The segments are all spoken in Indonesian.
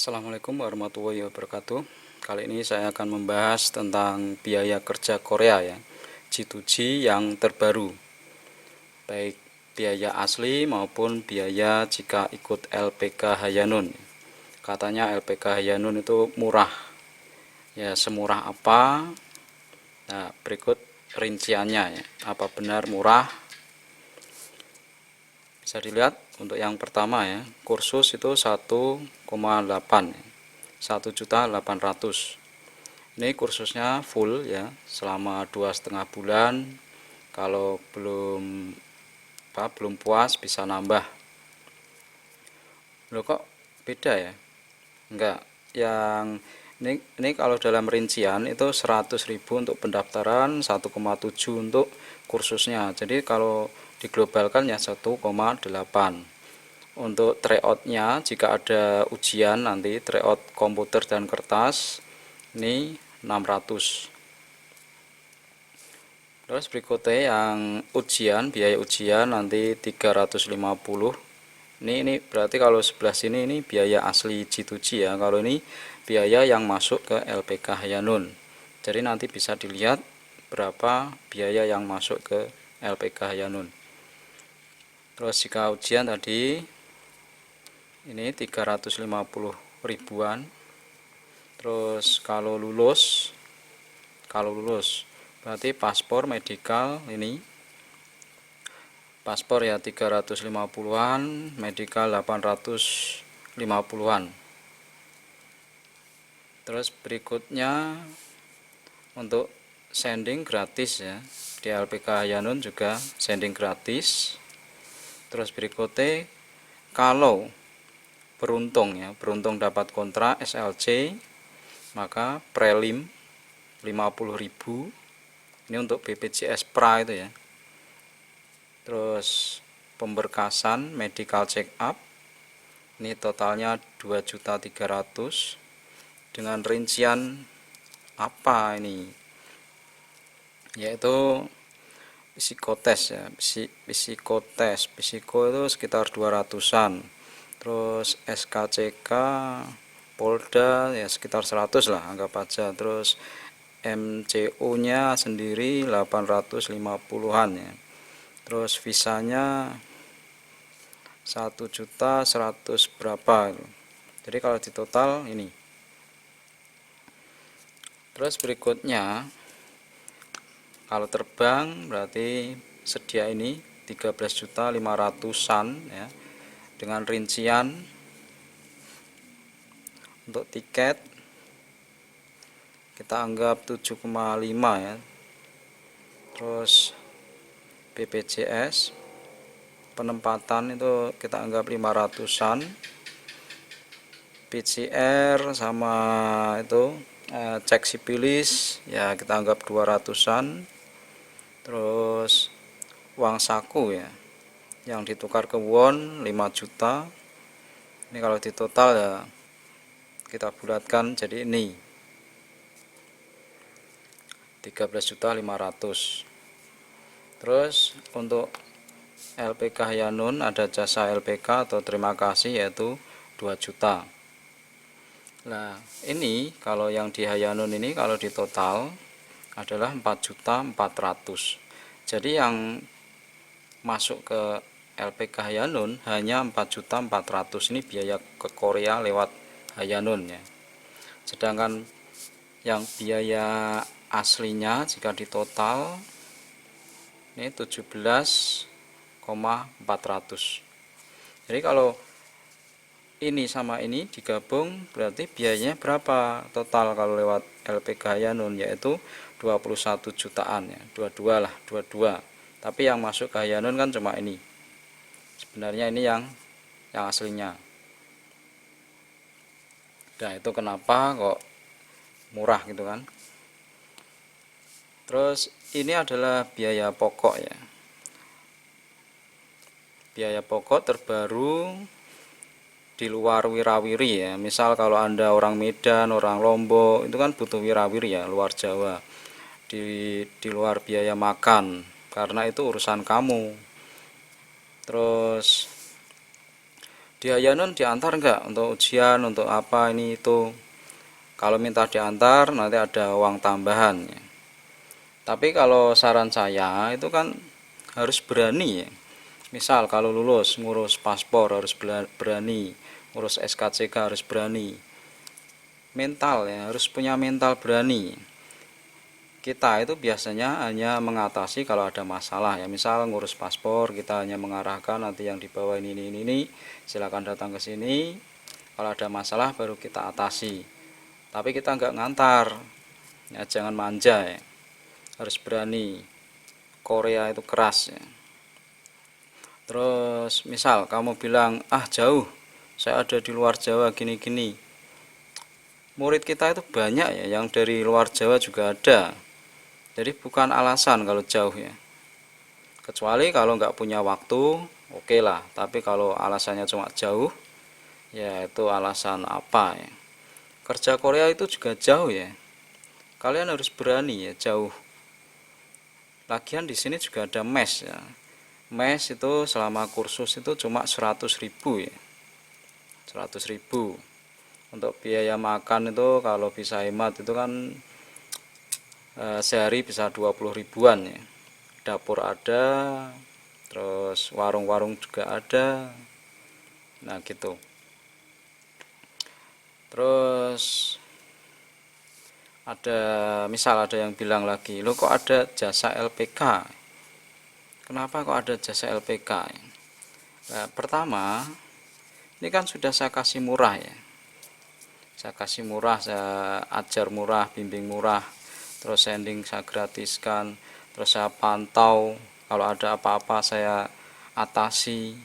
Assalamualaikum warahmatullahi wabarakatuh. Kali ini saya akan membahas tentang biaya kerja Korea ya, G2G yang terbaru, baik biaya asli maupun biaya jika ikut LPK Hayanun. Katanya LPK Hayanun itu murah, ya semurah apa? Nah, berikut rinciannya ya, apa benar murah? Bisa dilihat untuk yang pertama ya, kursus itu 1,8 ya, 1.800.000. Ini kursusnya full ya, selama 2,5 bulan. Kalau belum puas bisa nambah. Loh kok beda ya? Enggak. Yang ini kalau dalam rincian itu 100.000 untuk pendaftaran, 1,7 untuk kursusnya. Jadi kalau diglobalkan ya 1,8. Untuk tryoutnya jika ada ujian nanti tryout komputer dan kertas ini 600. Terus berikutnya yang biaya ujian nanti 350. Ini berarti kalau sebelah sini ini biaya asli G2G ya. Kalau ini biaya yang masuk ke LPK Hayanun. Jadi nanti bisa dilihat berapa biaya yang masuk ke LPK Hayanun. Terus jika ujian tadi ini 350 ribuan. Terus kalau lulus berarti paspor medikal ini, paspor ya 350-an, medikal 850-an. Terus berikutnya untuk sending gratis ya, di LPK Hayanun juga sending gratis. Terus berikutnya kalau beruntung dapat kontrak SLC, maka prelim 50.000. Ini untuk BPJS Pra itu ya. Terus pemberkasan medical check up ini totalnya 2.300.000 dengan rincian apa ini, yaitu psikotes ya, psiko itu sekitar 200-an. Terus SKCK Polda ya sekitar 100 lah anggap aja. Terus MCO nya sendiri 850-an ya. Terus visanya 1.100 berapa. Jadi kalau di total ini. Terus berikutnya kalau terbang berarti sedia ini 13.500-an ya, dengan rincian untuk tiket kita anggap 7,5 ya. Terus BPJS penempatan itu kita anggap 500-an. PCR sama itu cek sipilis ya kita anggap 200-an. Terus uang saku ya yang ditukar ke won 5 juta. Ini kalau di total ya kita bulatkan jadi ini 13.500.000. Terus untuk LPK Hayanun ada jasa LPK atau terima kasih yaitu 2 juta. Nah ini kalau yang di Hayanun ini kalau di total adalah 4.400.000. Jadi yang masuk ke LPK Hayanun hanya 4.400.000. Ini biaya ke Korea lewat Hayanun ya. Sedangkan yang biaya aslinya jika di total ini 17.400. Jadi kalau ini sama ini digabung berarti biayanya berapa total kalau lewat LPK Hayanun, yaitu 21 jutaan ya, 22 lah, 22. Tapi yang masuk ke Hayanun kan cuma ini. Sebenarnya ini yang aslinya. Nah, itu kenapa kok murah gitu kan. Terus ini adalah biaya pokok ya. Biaya pokok terbaru di luar wirawiri ya. Misal kalau Anda orang Medan, orang Lombok, itu kan butuh wirawiri ya, luar Jawa. Di luar biaya makan, karena itu urusan kamu. Terus Di Hayanun diantar enggak untuk ujian, untuk apa ini itu. Kalau minta diantar nanti ada uang tambahan ya. Tapi kalau saran saya itu kan harus berani ya. Misal kalau lulus ngurus paspor harus berani, ngurus SKCK harus berani. Mental ya, harus punya mental berani. Kita itu biasanya hanya mengatasi kalau ada masalah ya, misal ngurus paspor kita hanya mengarahkan nanti yang di bawah ini silakan datang ke sini, kalau ada masalah baru kita atasi, tapi kita nggak ngantar ya, jangan manja ya, harus berani. Korea itu keras ya. Terus misal kamu bilang jauh, saya ada di luar Jawa gini-gini, murid kita itu banyak ya, yang dari luar Jawa juga ada. Jadi bukan alasan kalau jauh ya, kecuali kalau nggak punya waktu, oke lah. Tapi kalau alasannya cuma jauh, ya itu alasan apa ya. Kerja Korea itu juga jauh ya, kalian harus berani ya, jauh. Lagian di sini juga ada mes ya, mes itu selama kursus itu cuma 100.000 ya, 100.000. Untuk biaya makan itu kalau bisa hemat itu kan sehari bisa 20 ribuan ya. Dapur ada, terus warung-warung juga ada, nah gitu. Terus ada misal ada yang bilang lagi, lo kok ada jasa LPK, kenapa kok ada jasa LPK? Nah, pertama ini kan sudah saya kasih murah ya, saya kasih murah, saya ajar murah, bimbing murah, terus sending saya gratiskan, terus saya pantau, kalau ada apa-apa saya atasi.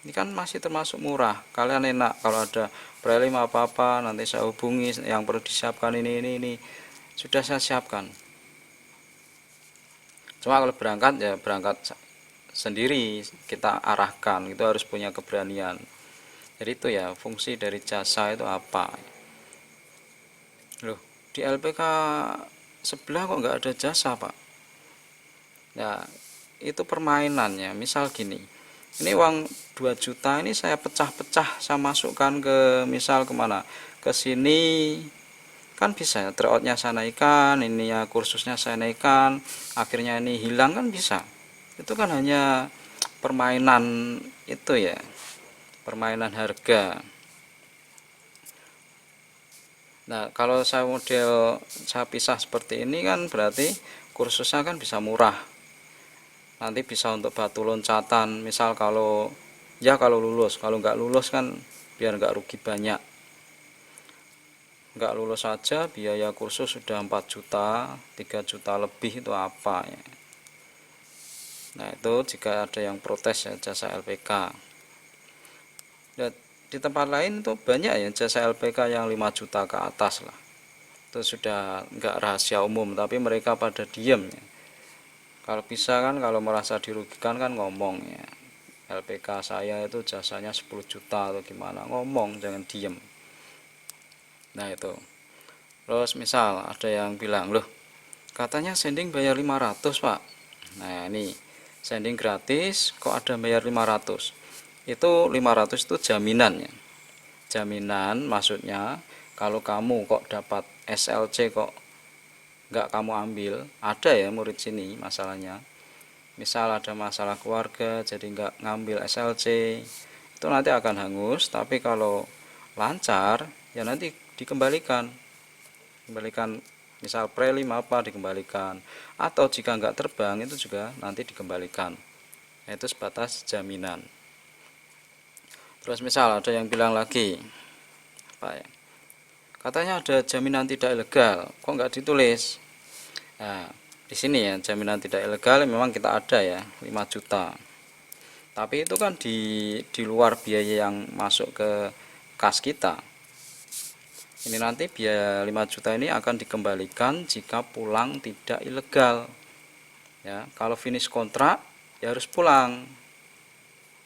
Ini kan masih termasuk murah, kalian enak kalau ada prelim apa-apa nanti saya hubungi, yang perlu disiapkan ini sudah saya siapkan. Cuma kalau berangkat ya berangkat sendiri, kita arahkan, itu harus punya keberanian. Jadi itu ya fungsi dari jasa itu apa. Loh, di LPK sebelah kok nggak ada jasa Pak? Ya itu permainannya. Misal gini, ini uang 2 juta ini saya pecah-pecah, saya masukkan ke misal kemana, ke sini kan bisa ya, tryoutnya saya naikkan, ini ya kursusnya saya naikkan, akhirnya ini hilang kan bisa. Itu kan hanya permainan itu ya, permainan harga. Nah kalau saya model saya pisah seperti ini kan berarti kursusnya kan bisa murah, nanti bisa untuk batu loncatan. Misal kalau lulus, kalau nggak lulus kan biar nggak rugi banyak. Nggak lulus saja biaya kursus sudah 4 juta, 3 juta lebih, itu apa ya. Nah itu jika ada yang protes ya jasa LPK. Dan di tempat lain itu banyak ya jasa LPK yang 5 juta ke atas lah, itu sudah nggak rahasia umum, tapi mereka pada diem ya. Kalau bisa kan, kalau merasa dirugikan kan ngomong ya, LPK saya itu jasanya 10 juta atau gimana, ngomong, jangan diem. Nah itu. Terus misal ada yang bilang, loh katanya sending bayar 500 Pak. Nah ini sending gratis kok ada bayar 500. Itu 500 itu jaminan ya. Jaminan maksudnya kalau kamu kok dapat SLC kok nggak kamu ambil, ada ya murid sini masalahnya. Misal ada masalah keluarga jadi nggak ngambil SLC, itu nanti akan hangus. Tapi kalau lancar ya nanti dikembalikan, misal prelim apa dikembalikan, atau jika nggak terbang itu juga nanti dikembalikan. Itu sebatas jaminan. Terus misal ada yang bilang lagi apa ya, katanya ada jaminan tidak ilegal, kok nggak ditulis. Nah di sini ya jaminan tidak ilegal memang kita ada ya 5 juta, tapi itu kan di luar biaya yang masuk ke kas kita. Ini nanti biaya 5 juta ini akan dikembalikan jika pulang tidak ilegal ya. Kalau finish kontrak ya harus pulang,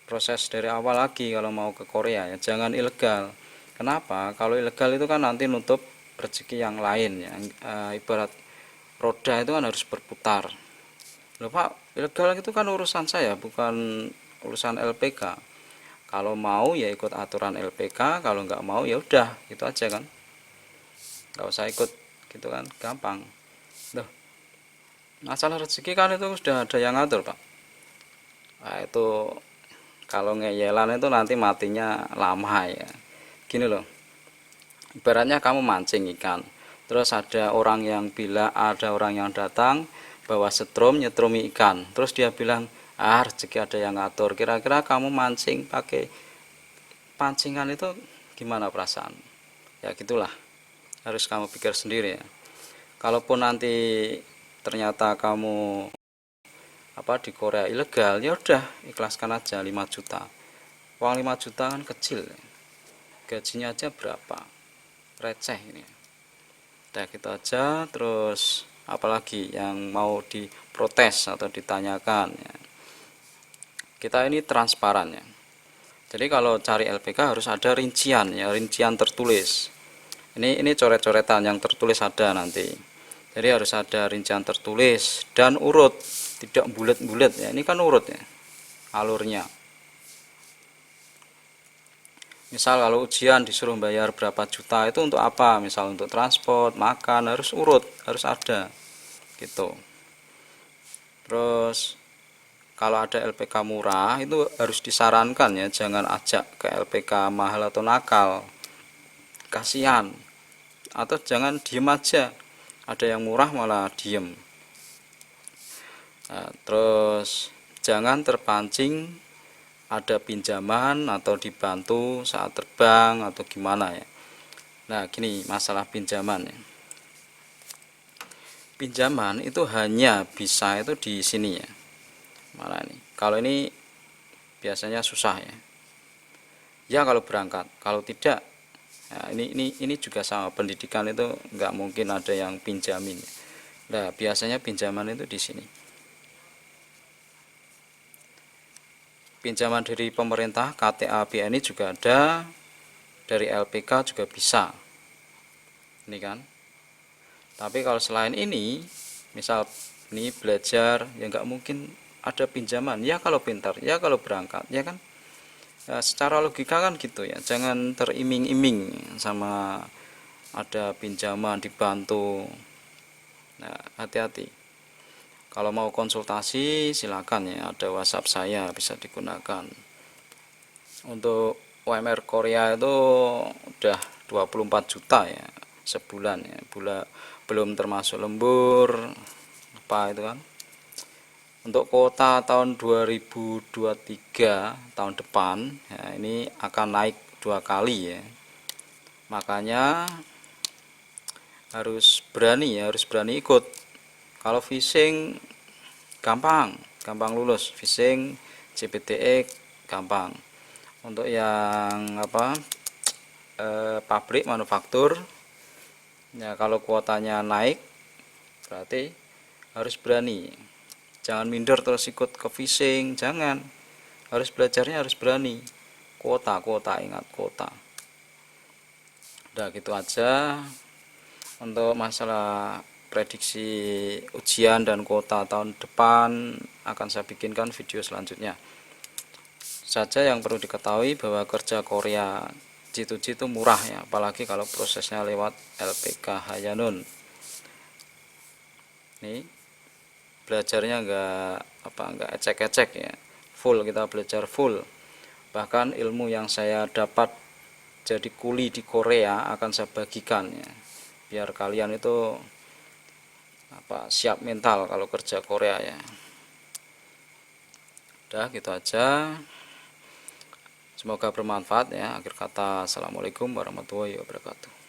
proses dari awal lagi kalau mau ke Korea ya, jangan ilegal. Kenapa? Kalau ilegal itu kan nanti nutup rezeki yang lain ya. Ibarat roda itu kan harus berputar. Loh Pak, ilegal itu kan urusan saya, bukan urusan LPK. Kalau mau ya ikut aturan LPK, kalau nggak mau ya udah, itu aja kan. Nggak usah ikut gitu kan, gampang. Loh, masalah rezeki kan itu sudah ada yang ngatur, Pak. Nah, itu kalau ngeyelan itu nanti matinya lama ya. Gini loh, ibaratnya kamu mancing ikan, terus ada orang yang datang bawa setrum nyetrumi ikan, terus dia bilang, rezeki ada yang ngatur. Kira-kira kamu mancing pakai pancingan itu gimana perasaan? Ya gitulah, harus kamu pikir sendiri ya. Kalaupun nanti ternyata kamu di Korea ilegal, ya udah ikhlaskan aja 5 juta. Uang 5 juta kan kecil, gajinya aja berapa, receh ini. Udah gitu aja. Terus apalagi yang mau diprotes atau ditanyakan ya. Kita ini transparan ya, jadi kalau cari LPK harus ada rincian ya, rincian tertulis. Ini coret-coretan yang tertulis ada nanti. Jadi harus ada rincian tertulis dan urut, tidak bulat-bulat ya. Ini kan urut ya, alurnya. Misal kalau ujian disuruh bayar berapa juta, itu untuk apa? Misal untuk transport, makan, harus urut, harus ada gitu. Terus kalau ada LPK murah itu harus disarankan ya, jangan ajak ke LPK mahal atau nakal, kasihan. Atau jangan diem aja, ada yang murah malah diem. Nah, terus jangan terpancing ada pinjaman atau dibantu saat terbang atau gimana ya. Nah gini, masalah pinjaman ya, pinjaman itu hanya bisa itu di sini ya. Mana ini, kalau ini biasanya susah ya. Ya kalau berangkat, kalau tidak ya, ini juga sama, pendidikan itu nggak mungkin ada yang pinjamin. Nah biasanya pinjaman itu di sini. Pinjaman dari pemerintah, KTA, BNI juga ada, dari LPK juga bisa. Ini kan. Tapi kalau selain ini, misal ini belajar, ya nggak mungkin ada pinjaman. Ya kalau pintar, ya kalau berangkat, ya kan. Ya, secara logika kan gitu ya. Jangan teriming-iming sama ada pinjaman dibantu. Nah, hati-hati. Kalau mau konsultasi silakan ya, ada WhatsApp saya bisa digunakan. Untuk UMR Korea itu udah 24 juta ya sebulan ya. Belum termasuk lembur apa itu kan. Untuk kuota tahun 2023 tahun depan ya, ini akan naik 2 kali ya. Makanya harus berani ya, harus berani ikut. Kalau phishing gampang lulus. Phishing, CPTX gampang. Untuk yang pabrik manufaktur ya, kalau kuotanya naik berarti harus berani. Jangan minder terus ikut ke phishing, jangan. Harus belajarnya harus berani. Kuota, ingat kuota. Udah gitu aja untuk masalah prediksi ujian dan kuota tahun depan, akan saya bikinkan video selanjutnya. Saja yang perlu diketahui bahwa kerja Korea G2G itu murah ya, apalagi kalau prosesnya lewat LPK Hayanun. Nih belajarnya nggak ecek-ecek ya, full, kita belajar full. Bahkan ilmu yang saya dapat jadi kuli di Korea akan saya bagikan ya, biar kalian itu siap mental kalau kerja Korea ya. Udah gitu aja, semoga bermanfaat ya. Akhir kata, assalamualaikum warahmatullahi wabarakatuh.